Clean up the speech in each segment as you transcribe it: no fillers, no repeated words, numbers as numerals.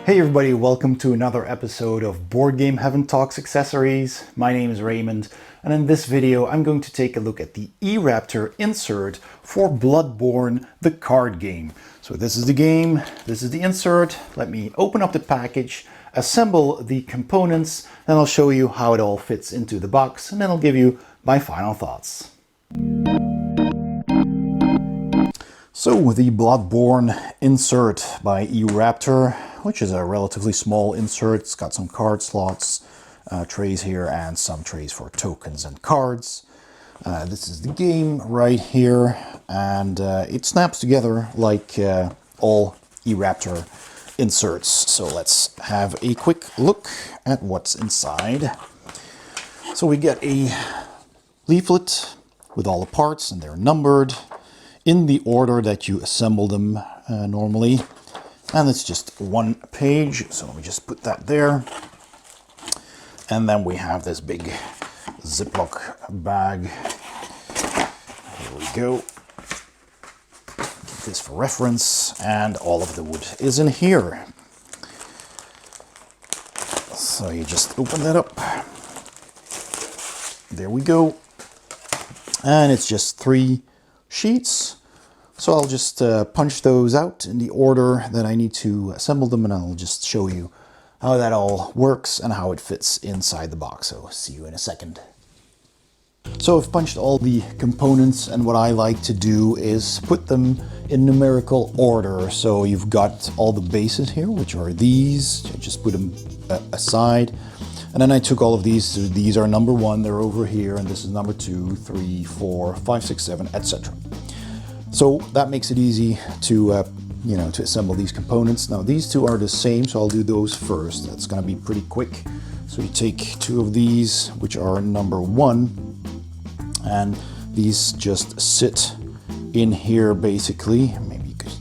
Hey everybody, welcome to another episode of Board Game Heaven Talks Accessories. My name is Raymond, and in this video I'm going to take a look at the e-Raptor insert for Bloodborne, the card game. So this is the game, this is the insert. Let me open up the package, assemble the components, and I'll show you how it all fits into the box, and then I'll give you my final thoughts. So the Bloodborne insert by e-Raptor, which is a relatively small insert. It's got some card slots, trays here, and some trays for tokens and cards. This is the game right here, and it snaps together like all e-Raptor inserts. So let's have a quick look at what's inside. So we get a leaflet with all the parts, and they're numbered in the order that you assemble them normally. And it's just one page, so let me just put that there. And then we have this big Ziploc bag. Here we go. Get this for reference, and all of the wood is in here. So you just open that up. There we go. And it's just 3 sheets. So I'll just punch those out in the order that I need to assemble them, and I'll just show you how that all works and how it fits inside the box. So see you in a second. So I've punched all the components, and what I like to do is put them in numerical order. So you've got all the bases here, which are these. I just put them aside. And then I took all of these. So these are number 1, they're over here, and this is number 2, 3, 4, 5, 6, 7, etc. So that makes it easy to, to assemble these components. Now these two are the same, so I'll do those first. That's going to be pretty quick. So you take 2 of these, which are number 1, and these just sit in here basically. Maybe you could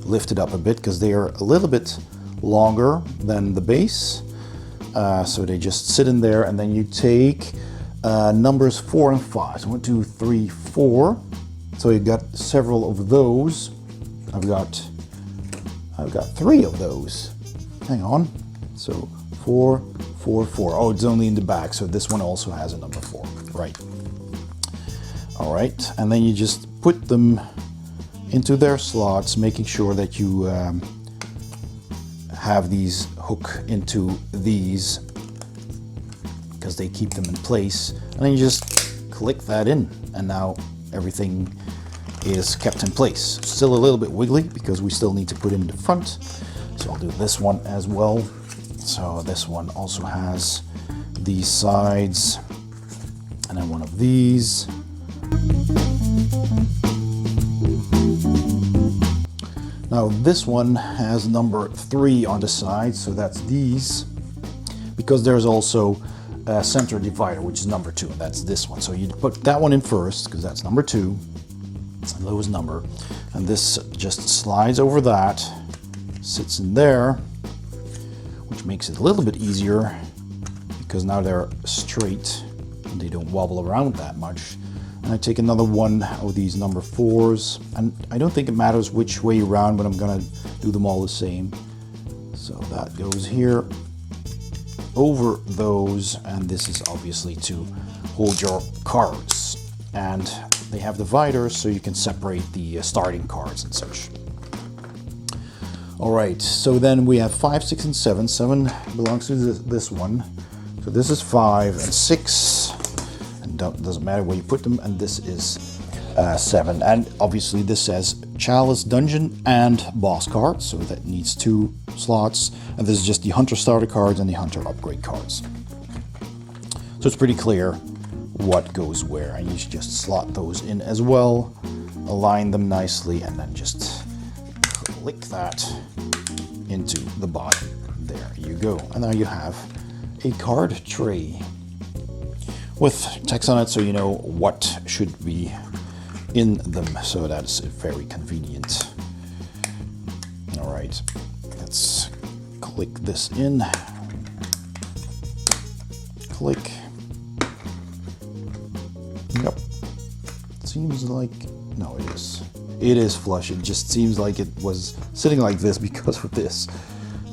lift it up a bit because they are a little bit longer than the base. So they just sit in there, and then you take numbers 4 and 5. So 1, 2, 3, 4. So you've got several of those. I've got 3 of those. Hang on. So 4, 4, 4. Oh, it's only in the back, so this one also has a number 4. Right. All right, and then you just put them into their slots, making sure that you have these hook into these because they keep them in place. And then you just click that in, and now everything is kept in place. Still a little bit wiggly because we still need to put in the front. So I'll do this one as well. So this one also has these sides, and then one of these. Now this one has number 3 on the side, so that's these, because there's also a center divider, which is number 2, and that's this one. So you put that one in first because that's number 2, lowest number, and this just slides over that, sits in there, which makes it a little bit easier because now they're straight and they don't wobble around that much. And I take another one of these number 4s, and I don't think it matters which way around, but I'm gonna do them all the same. So that goes here over those, and this is obviously to hold your cards, and they have dividers so you can separate the starting cards and such. All right, so then we have 5, 6, and 7. 7 belongs to this one, so this is 5 and 6, and doesn't matter where you put them, and this is 7. And obviously this says Chalice Dungeon and Boss cards, so that needs 2 slots, and this is just the Hunter starter cards and the Hunter upgrade cards. So it's pretty clear what goes where, and you should just slot those in as well, align them nicely, and then just click that into the bottom. There you go, and now you have a card tray with text on it, so you know what should be in them. So that's very convenient. All right, let's click this in. Click. Yep. Seems like, no, it is. It is flush. It just seems like it was sitting like this because of this.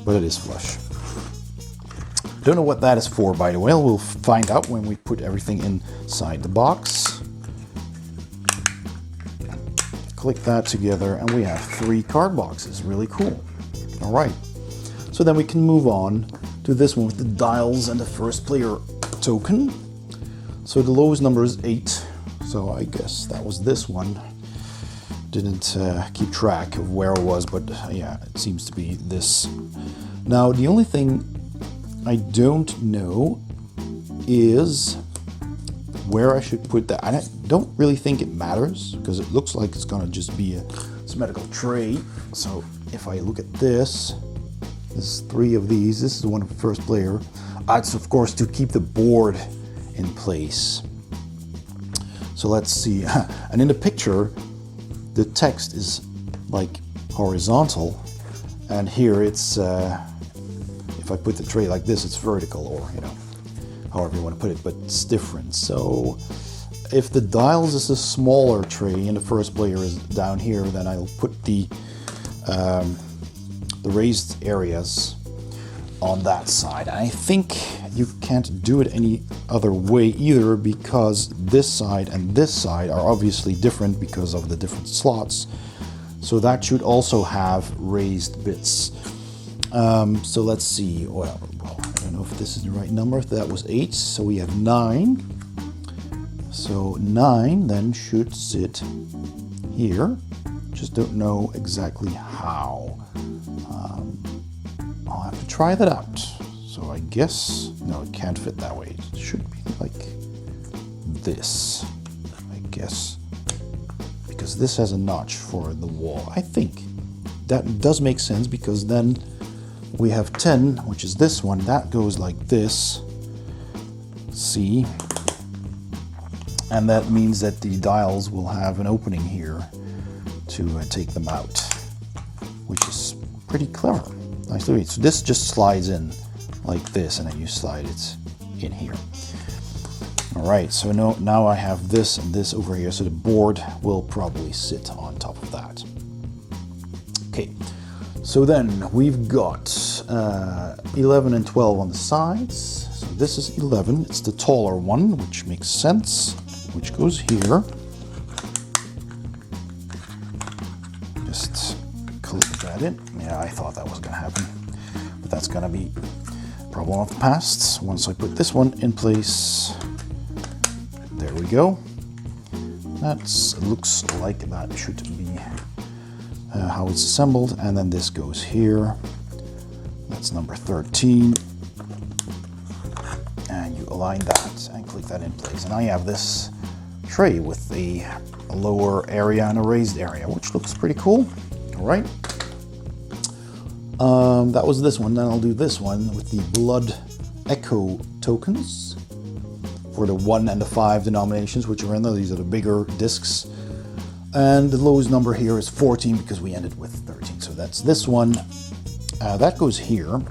but it is flush. Don't know what that is for, by the way. We'll find out when we put everything inside the box. Click that together and we have 3 card boxes. Really cool. All right. So then we can move on to this one with the dials and the first player token. So the lowest number is 8. So I guess that was this one. Didn't keep track of where it was, but yeah, it seems to be this. Now the only thing I don't know is where I should put that. I don't really think it matters because it looks like it's gonna just be a symmetrical tray. So if I look at this, there's 3 of these. This is the one of the first player. It's of course to keep the board in place. So let's see. And in the picture, the text is like horizontal, and here it's if I put the tray like this, it's vertical, or however you want to put it, but it's different. So if the dials is a smaller tray and the first player is down here, then I'll put the raised areas on that side. And I think you can't do it any other way either, because this side and this side are obviously different because of the different slots. So that should also have raised bits. So let's see. Well, I don't know if this is the right number. That was 8, so we have 9. So 9 then should sit here. Just don't know exactly how. I'll have to try that out. So I guess, no, it can't fit that way. It should be like this, I guess, because this has a notch for the wall. I think that does make sense, because then we have 10, which is this one, that goes like this. See? And that means that the dials will have an opening here to take them out, which is pretty clever. Nice to read. So this just slides in like this, and then you slide it in here. All right, so now I have this and this over here, so the board will probably sit on top of that. Okay, so then we've got 11 and 12 on the sides. So this is 11, it's the taller one, which makes sense, which goes here. Just click that in. Yeah, I thought that was gonna happen, but that's gonna be a problem of the past. Once I put this one in place, there we go. That looks like that should be how it's assembled, and then this goes here. That's number 13, and you align that and click that in place. And I have this tray with a lower area and a raised area, which looks pretty cool. All right. That was this one. Then I'll do this one with the Blood Echo tokens for the 1 and the 5 denominations, which are in there. These are the bigger discs. And the lowest number here is 14, because we ended with 13. So that's this one. That goes here.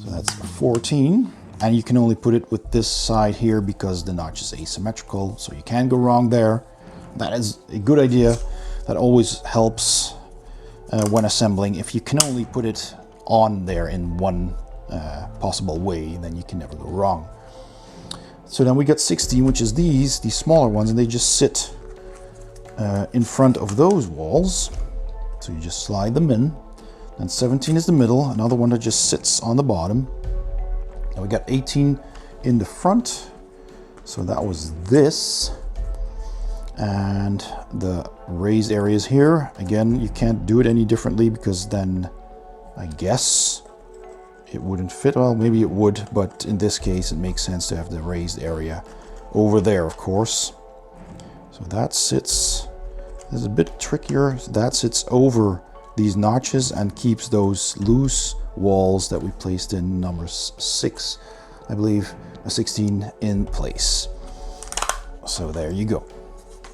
So that's 14. And you can only put it with this side here because the notch is asymmetrical. So you can't go wrong there. That is a good idea. That always helps when assembling. If you can only put it on there in one possible way, then you can never go wrong. So then we got 16, which is these smaller ones, and they just sit in front of those walls. So you just slide them in. And 17 is the middle, another one that just sits on the bottom. Now we got 18 in the front. So that was this. And the raised areas here, again, you can't do it any differently, because then I guess it wouldn't fit. Well, maybe it would, but in this case it makes sense to have the raised area over there, of course. So that sits, this is a bit trickier. That sits over these notches and keeps those loose walls that we placed in number 6, I believe, 16 in place. So there you go.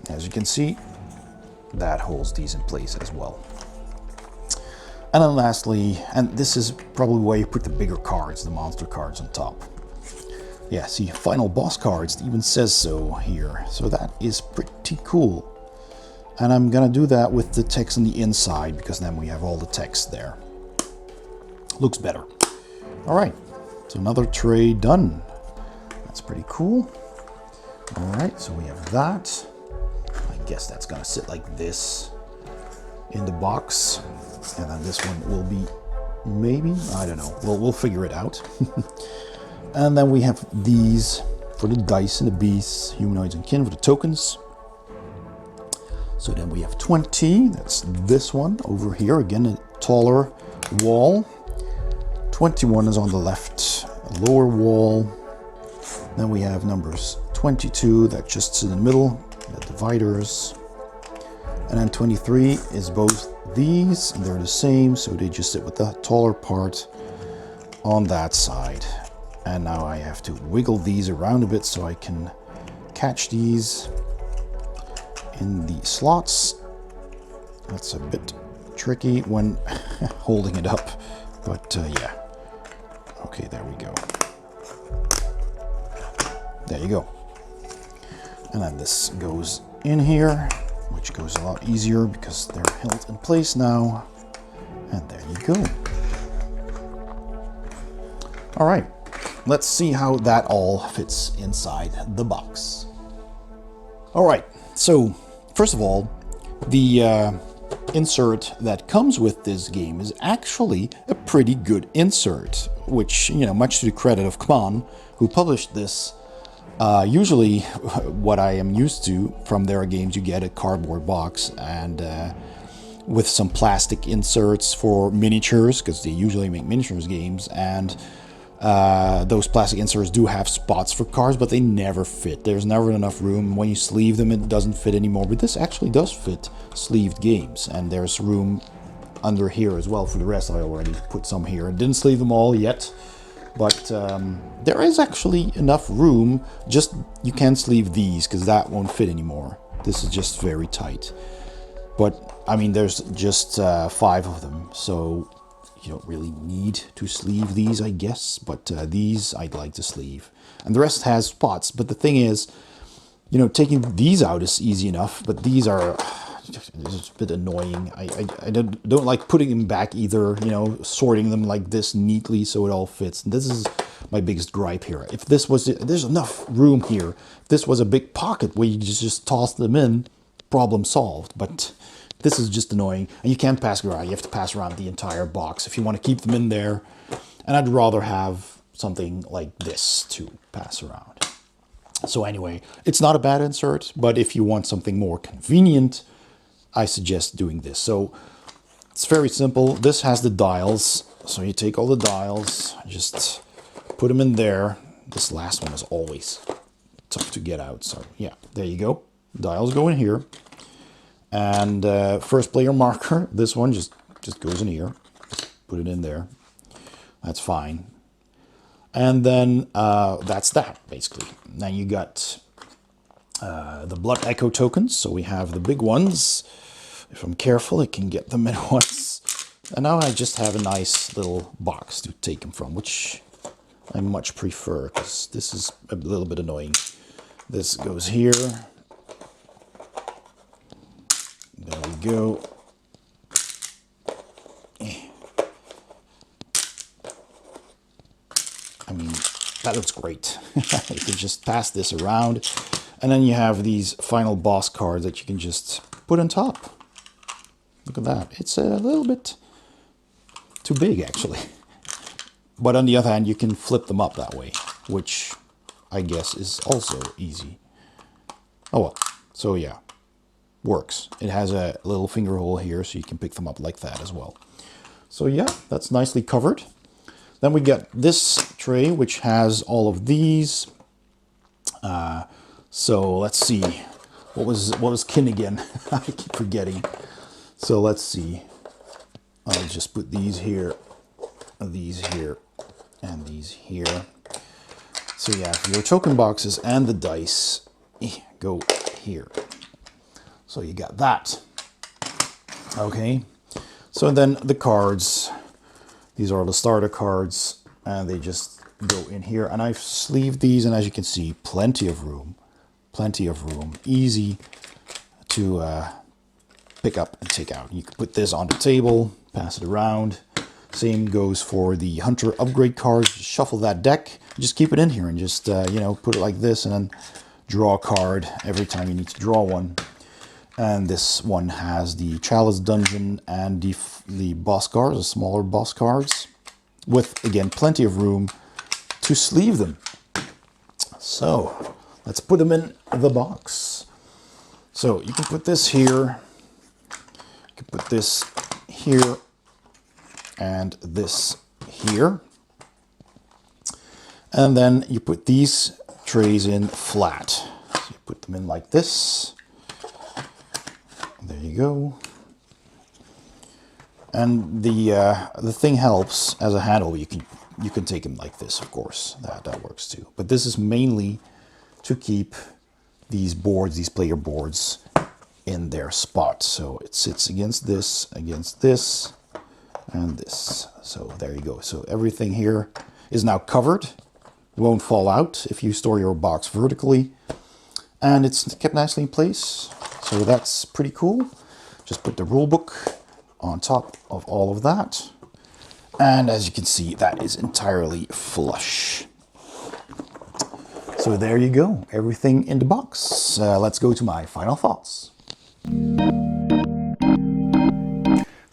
As you can see, that holds these in place as well. And then lastly, and this is probably where you put the bigger cards, the monster cards on top. Yeah, see, final boss cards, it even says so here. So that is pretty cool. And I'm gonna do that with the text on the inside, because then we have all the text there. Looks better. All right, so another tray done. That's pretty cool. All right, so we have that. I guess that's gonna sit like this in the box. And then this one will be maybe, I don't know, we'll figure it out. And then we have these for the dice and the beasts, humanoids and kin for the tokens. So then we have 20, that's this one over here, again a taller wall. 21 is on the left lower wall. Then we have numbers 22, that just sits in the middle, the dividers. And then 23 is both these, and they're the same, so they just sit with the taller part on that side. And now I have to wiggle these around a bit so I can catch these in the slots. That's a bit tricky when holding it up, but yeah. Okay, there we go. There you go. And then this goes in here, which goes a lot easier because they're held in place now. And there you go. All right, let's see how that all fits inside the box. All right, so first of all, the insert that comes with this game is actually a pretty good insert, which, you know, much to the credit of Kman, who published this. Usually what I am used to from their games, you get a cardboard box and with some plastic inserts for miniatures, because they usually make miniatures games, and those plastic inserts do have spots for cards, but they never fit. There's never enough room. When you sleeve them, it doesn't fit anymore, but this actually does fit sleeved games, and there's room under here as well for the rest. I already put some here. I didn't sleeve them all yet, but there is actually enough room. Just you can't sleeve these because that won't fit anymore. This is just very tight. But I mean, there's just 5 of them, so you don't really need to sleeve these, I guess. But these I'd like to sleeve, and the rest has spots. But the thing is, you know, taking these out is easy enough, but these are it's a bit annoying. I don't like putting them back either, you know, sorting them like this neatly so it all fits. And this is my biggest gripe here. If this was, there's enough room here. If this was a big pocket where you just toss them in, problem solved. But this is just annoying. And you can't pass it around. You have to pass around the entire box if you want to keep them in there. And I'd rather have something like this to pass around. So anyway, it's not a bad insert, but if you want something more convenient, I suggest doing this. So it's very simple. This has the dials. So you take all the dials, just put them in there. This last one is always tough to get out. So yeah, there you go. Dials go in here. And first player marker, this one just goes in here. Put it in there. That's fine. And then that's that, basically. Now you got the Blood Echo tokens. So we have the big ones. If I'm careful, I can get them at once. And now I just have a nice little box to take them from, which I much prefer, because this is a little bit annoying. This goes here. There we go. I mean, that looks great. You can just pass this around. And then you have these final boss cards that you can just put on top. Look at that. It's a little bit too big, actually. But on the other hand, you can flip them up that way, which I guess is also easy. Oh well. So yeah, works. It has a little finger hole here, so you can pick them up like that as well. So yeah, that's nicely covered. Then we got this tray, which has all of these. So let's see. What was kin again? I keep forgetting. So let's see. I'll just put these here, and these here. So yeah, your token boxes and the dice go here. So you got that. Okay. So then the cards. These are the starter cards, and they just go in here. And I've sleeved these, and as you can see, plenty of room. Plenty of room. Easy to pick up and take out. You can put this on the table, pass it around. Same goes for the Hunter upgrade cards. Just shuffle that deck, just keep it in here and just, put it like this and then draw a card every time you need to draw one. And this one has the Chalice Dungeon and the boss cards, the smaller boss cards, with, again, plenty of room to sleeve them. So, let's put them in the box. So, you can put this here, you can put this here, and this here. And then you put these trays in flat. So you put them in like this. There you go. And the thing helps as a handle. You can take them like this, of course. That works too. But this is mainly to keep these boards, these player boards, in their spot. So it sits against this, and this. So there you go. So everything here is now covered. Won't fall out if you store your box vertically. And it's kept nicely in place. So that's pretty cool. Just put the rule book on top of all of that. And as you can see, that is entirely flush. So there you go. Everything in the box. Let's go to my final thoughts.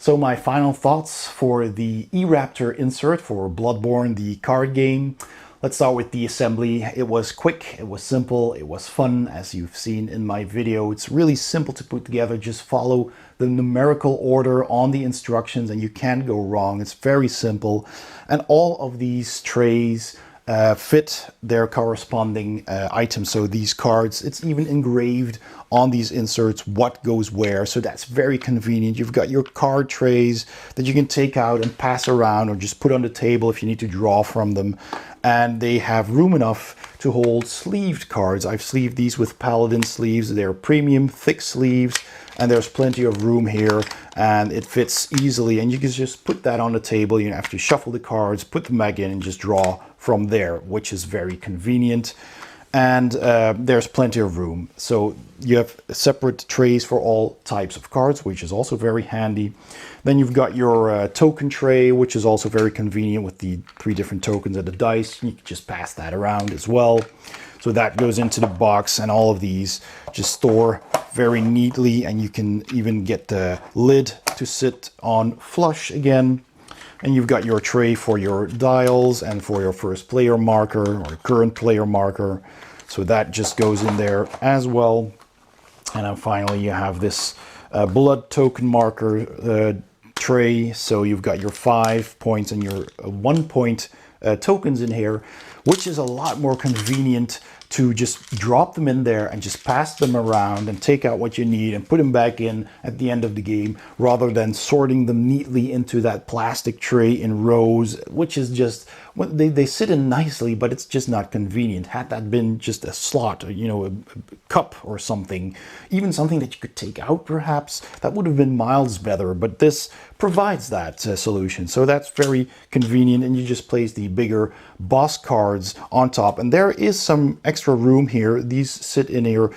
So my final thoughts for the e-Raptor insert for Bloodborne, the card game. Let's start with the assembly. It was quick, it was simple, it was fun, as you've seen in my video. It's really simple to put together. Just follow the numerical order on the instructions and you can't go wrong. It's very simple. And all of these trays fit their corresponding items. So these cards, it's even engraved on these inserts what goes where. So that's very convenient. You've got your card trays that you can take out and pass around or just put on the table if you need to draw from them. And they have room enough to hold sleeved cards. I've sleeved these with Paladin sleeves. They're premium thick sleeves and there's plenty of room here and it fits easily. And you can just put that on the table. You don't have to shuffle the cards, put them back in and just draw from there, which is very convenient. And there's plenty of room. So you have separate trays for all types of cards, which is also very handy. Then you've got your token tray, which is also very convenient with the 3 different tokens of the dice. You can just pass that around as well. So that goes into the box and all of these just store very neatly. And you can even get the lid to sit on flush again. And you've got your tray for your dials and for your first player marker or current player marker. So that just goes in there as well. And then finally you have this blood token marker tray. So you've got your 5 points and your 1 point tokens in here, which is a lot more convenient to just drop them in there and just pass them around and take out what you need and put them back in at the end of the game, rather than sorting them neatly into that plastic tray in rows, which is just, well, they sit in nicely, but it's just not convenient. Had that been just a slot, or, a cup or something, even something that you could take out perhaps, that would have been miles better, but this provides that solution. So that's very convenient, and you just place the bigger boss cards on top, and there is some extra room here. These sit in here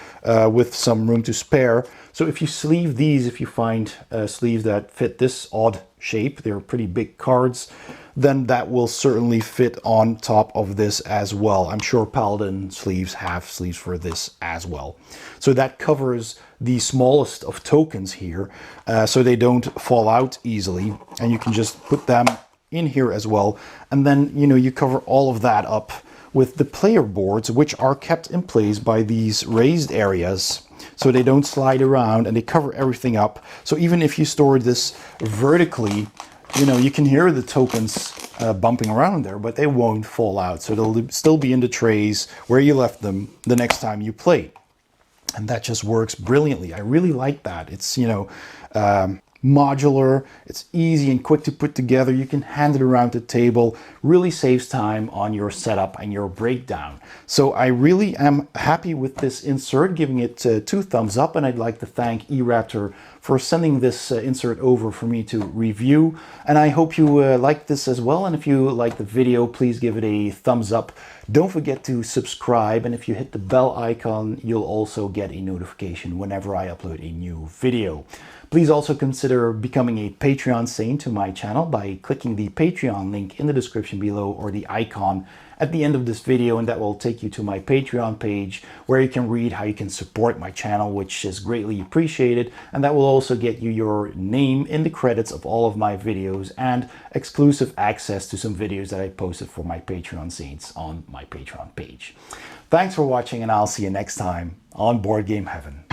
with some room to spare. So if you sleeve these, if you find sleeves that fit this odd shape, they're pretty big cards, then that will certainly fit on top of this as well. I'm sure Paladin sleeves have sleeves for this as well. So that covers the smallest of tokens here, so they don't fall out easily, and you can just put them in here as well. And then, you cover all of that up with the player boards, which are kept in place by these raised areas, so they don't slide around, and they cover everything up. So even if you store this vertically, you can hear the tokens bumping around there, but they won't fall out. So they'll still be in the trays where you left them the next time you play. And that just works brilliantly. I really like that. It's, modular, it's easy and quick to put together. You can hand it around the table, really saves time on your setup and your breakdown. So I really am happy with this insert, giving it 2 thumbs up, and I'd like to thank e-Raptor for sending this insert over for me to review. And I hope you liked this as well, and if you liked the video, please give it a thumbs up. Don't forget to subscribe, and if you hit the bell icon, you'll also get a notification whenever I upload a new video. Please also consider becoming a Patreon saint to my channel by clicking the Patreon link in the description below or the icon at the end of this video, and that will take you to my Patreon page where you can read how you can support my channel, which is greatly appreciated, and that will also get you your name in the credits of all of my videos and exclusive access to some videos that I posted for my Patreon saints on my Patreon page. Thanks for watching, and I'll see you next time on Board Game Heaven.